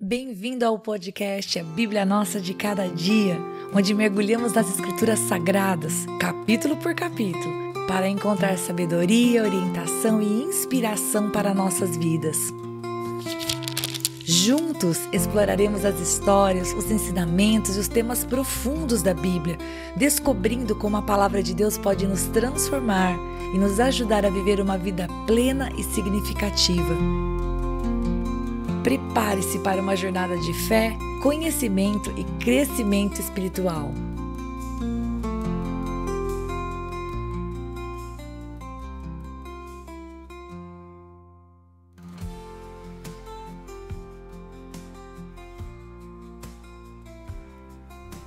Bem-vindo ao podcast A Bíblia Nossa de Cada Dia, onde mergulhamos nas Escrituras Sagradas, capítulo por capítulo, para encontrar sabedoria, orientação e inspiração para nossas vidas. Juntos exploraremos as histórias, os ensinamentos e os temas profundos da Bíblia, descobrindo como a palavra de Deus pode nos transformar e nos ajudar a viver uma vida plena e significativa. Prepare-se para uma jornada de fé, conhecimento e crescimento espiritual.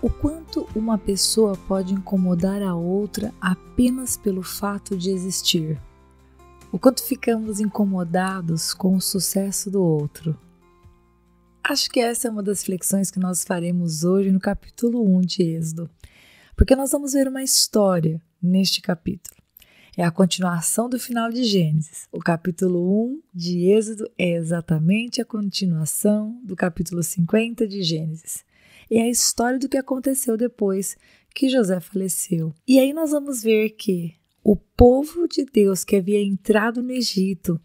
O quanto uma pessoa pode incomodar a outra apenas pelo fato de existir? O quanto ficamos incomodados com o sucesso do outro? Acho que essa é uma das reflexões que nós faremos hoje no capítulo 1 de Êxodo, porque nós vamos ver uma história neste capítulo. É a continuação do final de Gênesis. O capítulo 1 de Êxodo é exatamente a continuação do capítulo 50 de Gênesis. É a história do que aconteceu depois que José faleceu. E aí nós vamos ver que o povo de Deus que havia entrado no Egito,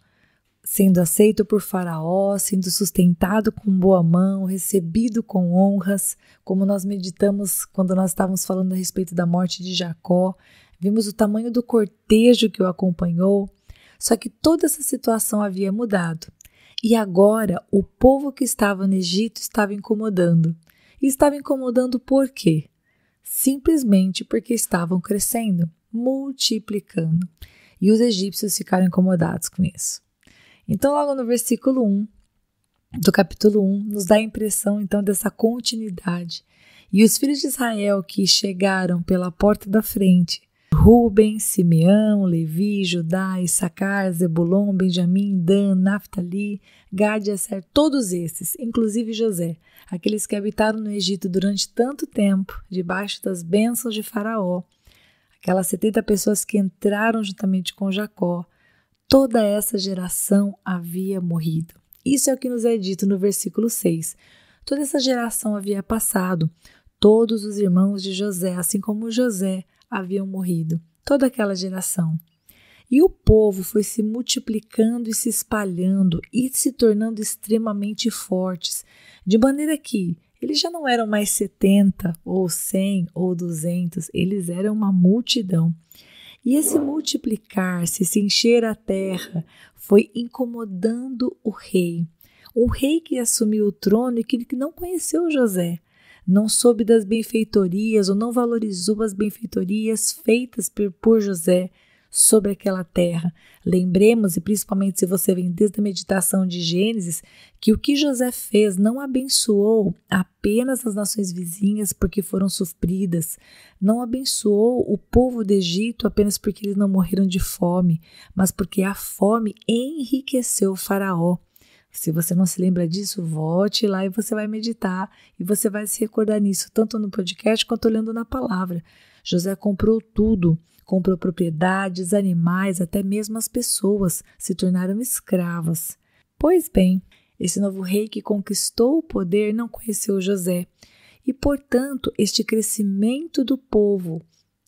sendo aceito por Faraó, sendo sustentado com boa mão, recebido com honras, como nós meditamos quando nós estávamos falando a respeito da morte de Jacó, vimos o tamanho do cortejo que o acompanhou, só que toda essa situação havia mudado. E agora o povo que estava no Egito estava incomodando. E estava incomodando por quê? Simplesmente porque estavam crescendo, multiplicando. E os egípcios ficaram incomodados com isso. Então, logo no versículo 1 do capítulo 1, nos dá a impressão, então, dessa continuidade. E os filhos de Israel que chegaram pela porta da frente, Rúben, Simeão, Levi, Judá, Issacar, Zebulon, Benjamim, Dan, Naftali, Gad e Aser, todos esses, inclusive José, aqueles que habitaram no Egito durante tanto tempo, debaixo das bênçãos de Faraó, aquelas 70 pessoas que entraram juntamente com Jacó, toda essa geração havia morrido. Isso é o que nos é dito no versículo 6. Toda essa geração havia passado, todos os irmãos de José, assim como José, haviam morrido, toda aquela geração. E o povo foi se multiplicando e se espalhando e se tornando extremamente fortes, de maneira que eles já não eram mais 70 ou 100 ou 200, eles eram uma multidão. E esse multiplicar-se, se encher a terra, foi incomodando o rei. O rei que assumiu o trono e que não conheceu José, não soube das benfeitorias ou não valorizou as benfeitorias feitas por José sobre aquela terra. Lembremos, e principalmente se você vem desde a meditação de Gênesis, que o que José fez não abençoou apenas as nações vizinhas porque foram supridas, não abençoou o povo do Egito apenas porque eles não morreram de fome, mas porque a fome enriqueceu o Faraó. Se você não se lembra disso, volte lá e você vai meditar e você vai se recordar nisso, tanto no podcast quanto olhando na palavra. José comprou tudo, comprou propriedades, animais, até mesmo as pessoas se tornaram escravas. Pois bem, esse novo rei que conquistou o poder não conheceu José e, portanto, este crescimento do povo,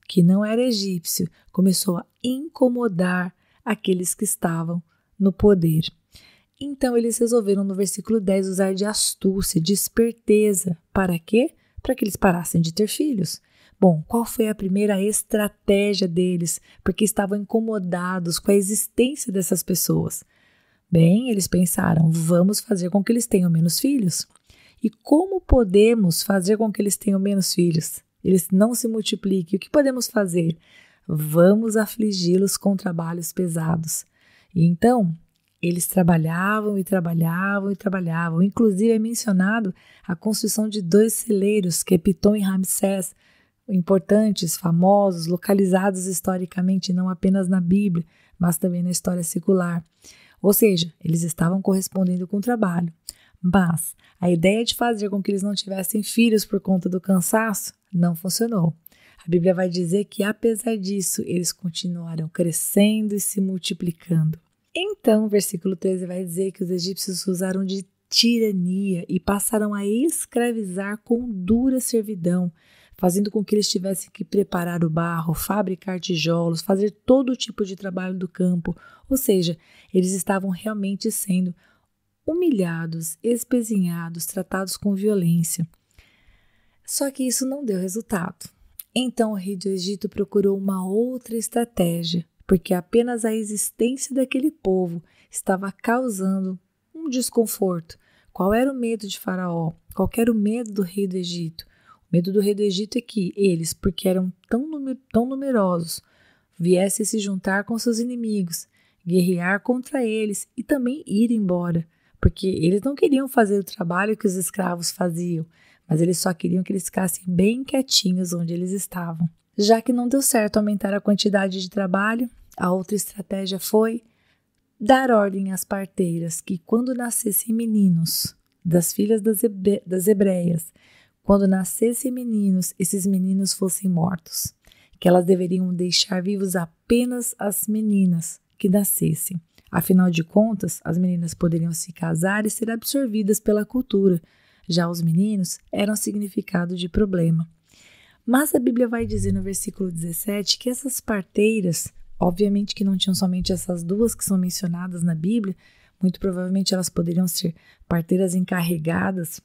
que não era egípcio, começou a incomodar aqueles que estavam no poder. Então eles resolveram no versículo 10 usar de astúcia, de esperteza. Para quê? Para que eles parassem de ter filhos. Bom, qual foi a primeira estratégia deles? Porque estavam incomodados com a existência dessas pessoas. Bem, eles pensaram, vamos fazer com que eles tenham menos filhos. E como podemos fazer com que eles tenham menos filhos? Eles não se multipliquem. O que podemos fazer? Vamos afligi-los com trabalhos pesados. E então, eles trabalhavam e trabalhavam e trabalhavam. Inclusive é mencionado a construção de 2 celeiros, que é Pitom e Ramsés, importantes, famosos, localizados historicamente, não apenas na Bíblia, mas também na história secular. Ou seja, eles estavam correspondendo com o trabalho. Mas a ideia de fazer com que eles não tivessem filhos por conta do cansaço não funcionou. A Bíblia vai dizer que, apesar disso, eles continuaram crescendo e se multiplicando. Então, o versículo 13 vai dizer que os egípcios usaram de tirania e passaram a escravizar com dura servidão, fazendo com que eles tivessem que preparar o barro, fabricar tijolos, fazer todo tipo de trabalho do campo. Ou seja, eles estavam realmente sendo humilhados, espezinhados, tratados com violência. Só que isso não deu resultado. Então o rei do Egito procurou uma outra estratégia, porque apenas a existência daquele povo estava causando um desconforto. Qual era o medo de Faraó? Qual era o medo do rei do Egito? O medo do rei do Egito é que eles, porque eram tão numerosos, viessem se juntar com seus inimigos, guerrear contra eles e também ir embora, porque eles não queriam fazer o trabalho que os escravos faziam, mas eles só queriam que eles ficassem bem quietinhos onde eles estavam. Já que não deu certo aumentar a quantidade de trabalho, a outra estratégia foi dar ordem às parteiras que quando nascessem meninos das filhas das hebreias, quando nascessem meninos, esses meninos fossem mortos, que elas deveriam deixar vivos apenas as meninas que nascessem. Afinal de contas, as meninas poderiam se casar e ser absorvidas pela cultura, já os meninos eram significado de problema. Mas a Bíblia vai dizer no versículo 17 que essas parteiras, obviamente que não tinham somente essas duas que são mencionadas na Bíblia, muito provavelmente elas poderiam ser parteiras encarregadas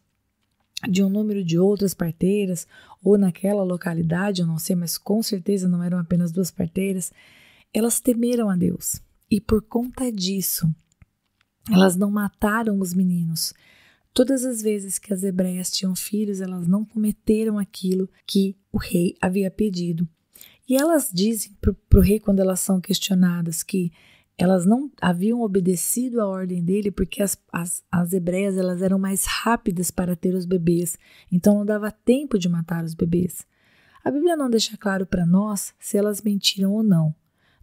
de um número de outras parteiras, ou naquela localidade, eu não sei, mas com certeza não eram apenas duas parteiras. Elas temeram a Deus e por conta disso, elas não mataram os meninos. Todas as vezes que as hebreias tinham filhos, elas não cometeram aquilo que o rei havia pedido. E elas dizem para o rei, quando elas são questionadas, que elas não haviam obedecido à ordem dele porque as hebreias elas eram mais rápidas para ter os bebês, então não dava tempo de matar os bebês. A Bíblia não deixa claro para nós se elas mentiram ou não.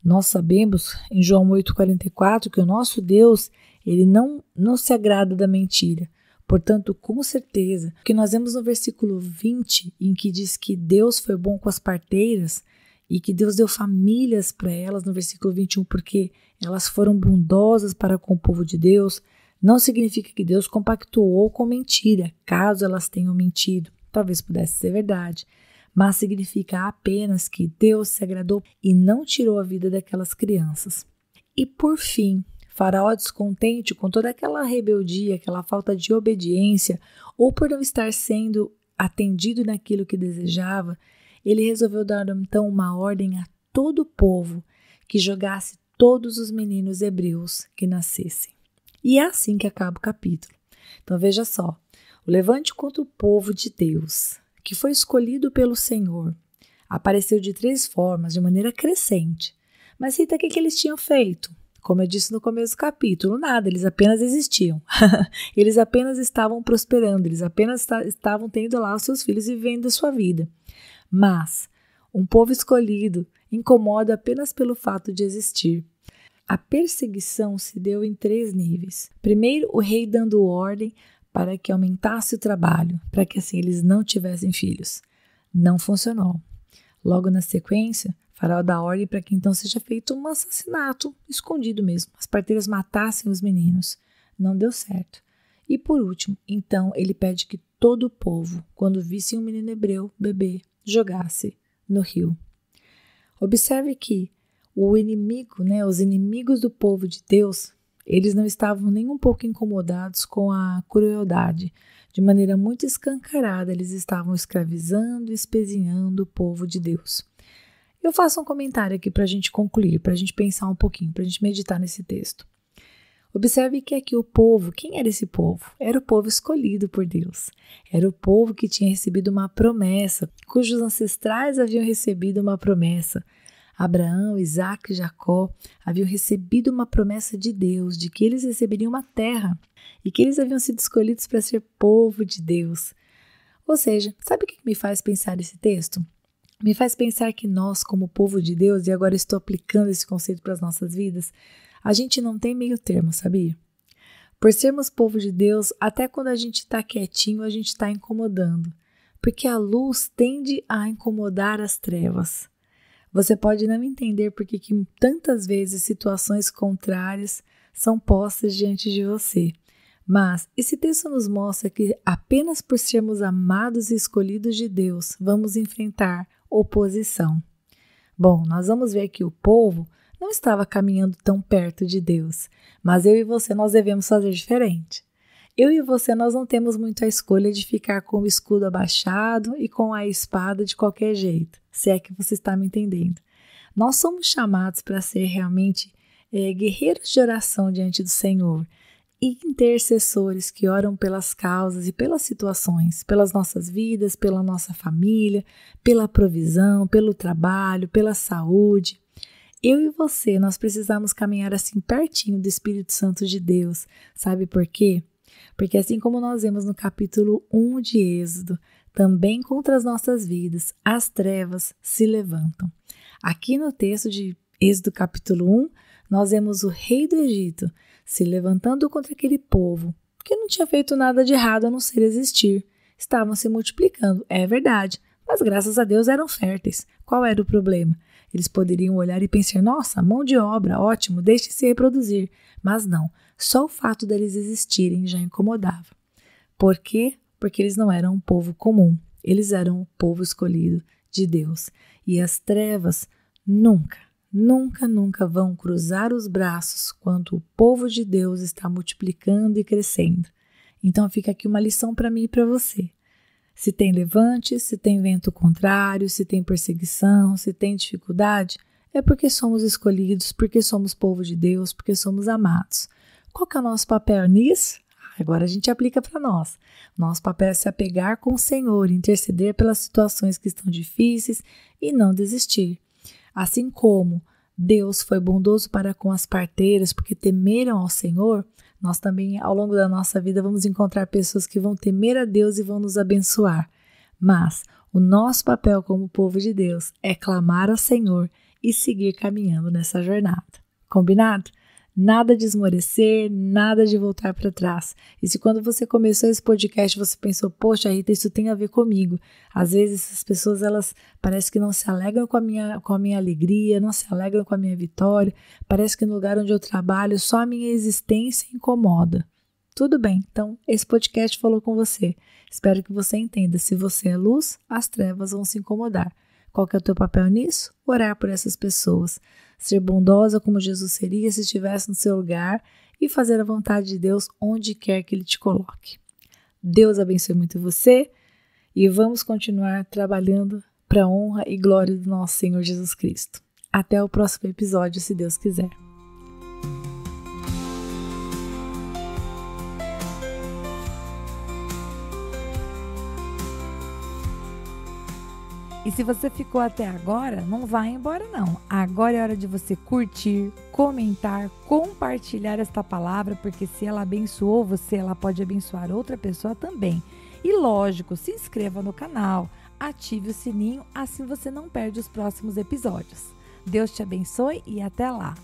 Nós sabemos em João 8,44 que o nosso Deus ele não se agrada da mentira. Portanto, com certeza, que nós vemos no versículo 20, em que diz que Deus foi bom com as parteiras e que Deus deu famílias para elas, no versículo 21, porque elas foram bondosas para com o povo de Deus, não significa que Deus compactuou com mentira, caso elas tenham mentido. Talvez pudesse ser verdade, mas significa apenas que Deus se agradou e não tirou a vida daquelas crianças. E por fim, Faraó, descontente com toda aquela rebeldia, aquela falta de obediência, ou por não estar sendo atendido naquilo que desejava, ele resolveu dar então uma ordem a todo o povo que jogasse todos os meninos hebreus que nascessem. E é assim que acaba o capítulo. Então veja só, o levante contra o povo de Deus, que foi escolhido pelo Senhor, apareceu de 3 formas, de maneira crescente. Mas Rita, o que eles tinham feito? Como eu disse no começo do capítulo, nada, eles apenas existiam. Eles apenas estavam prosperando, eles apenas estavam tendo lá os seus filhos e vivendo a sua vida. Mas um povo escolhido incomoda apenas pelo fato de existir. A perseguição se deu em 3 níveis. Primeiro, o rei dando ordem para que aumentasse o trabalho, para que assim eles não tivessem filhos. Não funcionou. Logo na sequência, Faraó dá ordem para que então seja feito um assassinato, escondido mesmo. As parteiras matassem os meninos. Não deu certo. E por último, então, ele pede que todo o povo, quando visse um menino hebreu, bebê, jogasse no rio. Observe que o inimigo, os inimigos do povo de Deus, eles não estavam nem um pouco incomodados com a crueldade. De maneira muito escancarada, eles estavam escravizando e espezinhando o povo de Deus. Eu faço um comentário aqui para a gente concluir, para a gente pensar um pouquinho, para a gente meditar nesse texto. Observe que aqui o povo, quem era esse povo? Era o povo escolhido por Deus. Era o povo que tinha recebido uma promessa, cujos ancestrais haviam recebido uma promessa. Abraão, Isaque e Jacó haviam recebido uma promessa de Deus, de que eles receberiam uma terra e que eles haviam sido escolhidos para ser povo de Deus. Ou seja, sabe o que me faz pensar esse texto? Me faz pensar que nós, como povo de Deus, e agora estou aplicando esse conceito para as nossas vidas, a gente não tem meio termo, sabia? Por sermos povo de Deus, até quando a gente está quietinho, a gente está incomodando. Porque a luz tende a incomodar as trevas. Você pode não entender porque que tantas vezes situações contrárias são postas diante de você. Mas esse texto nos mostra que apenas por sermos amados e escolhidos de Deus, vamos enfrentar oposição. Bom, nós vamos ver que o povo não estava caminhando tão perto de Deus, mas eu e você nós devemos fazer diferente. Eu e você nós não temos muito a escolha de ficar com o escudo abaixado e com a espada de qualquer jeito, se é que você está me entendendo. Nós somos chamados para ser realmente guerreiros de oração diante do Senhor, intercessores que oram pelas causas e pelas situações, pelas nossas vidas, pela nossa família, pela provisão, pelo trabalho, pela saúde. Eu e você, nós precisamos caminhar assim pertinho do Espírito Santo de Deus. Sabe por quê? Porque assim como nós vemos no capítulo 1 de Êxodo, também contra as nossas vidas, as trevas se levantam. Aqui no texto de Êxodo capítulo 1, nós vemos o rei do Egito se levantando contra aquele povo, que não tinha feito nada de errado a não ser existir. Estavam se multiplicando, é verdade, mas graças a Deus eram férteis. Qual era o problema? Eles poderiam olhar e pensar, nossa, mão de obra, ótimo, deixe se reproduzir. Mas não, só o fato deles existirem já incomodava. Por quê? Porque eles não eram um povo comum, eles eram o povo escolhido de Deus. E as trevas nunca vão cruzar os braços quando o povo de Deus está multiplicando e crescendo. Então fica aqui uma lição para mim e para você. Se tem levante, se tem vento contrário, se tem perseguição, se tem dificuldade, é porque somos escolhidos, porque somos povo de Deus, porque somos amados. Qual que é o nosso papel nisso? Agora a gente aplica para nós. Nosso papel é se apegar com o Senhor, interceder pelas situações que estão difíceis e não desistir. Assim como Deus foi bondoso para com as parteiras porque temeram ao Senhor, nós também, ao longo da nossa vida, vamos encontrar pessoas que vão temer a Deus e vão nos abençoar. Mas o nosso papel como povo de Deus é clamar ao Senhor e seguir caminhando nessa jornada. Combinado? Nada de esmorecer, nada de voltar para trás. E se quando você começou esse podcast você pensou, poxa Rita, isso tem a ver comigo. Às vezes essas pessoas, elas parece que não se alegram com a minha alegria, não se alegram com a minha vitória. Parece que no lugar onde eu trabalho só a minha existência incomoda. Tudo bem, então esse podcast falou com você. Espero que você entenda, se você é luz, as trevas vão se incomodar. Qual que é o teu papel nisso? Orar por essas pessoas. Ser bondosa como Jesus seria se estivesse no seu lugar e fazer a vontade de Deus onde quer que Ele te coloque. Deus abençoe muito você e vamos continuar trabalhando para a honra e glória do nosso Senhor Jesus Cristo. Até o próximo episódio, se Deus quiser. E se você ficou até agora, não vai embora não. Agora é hora de você curtir, comentar, compartilhar esta palavra, porque se ela abençoou você, ela pode abençoar outra pessoa também. E lógico, se inscreva no canal, ative o sininho, assim você não perde os próximos episódios. Deus te abençoe e até lá!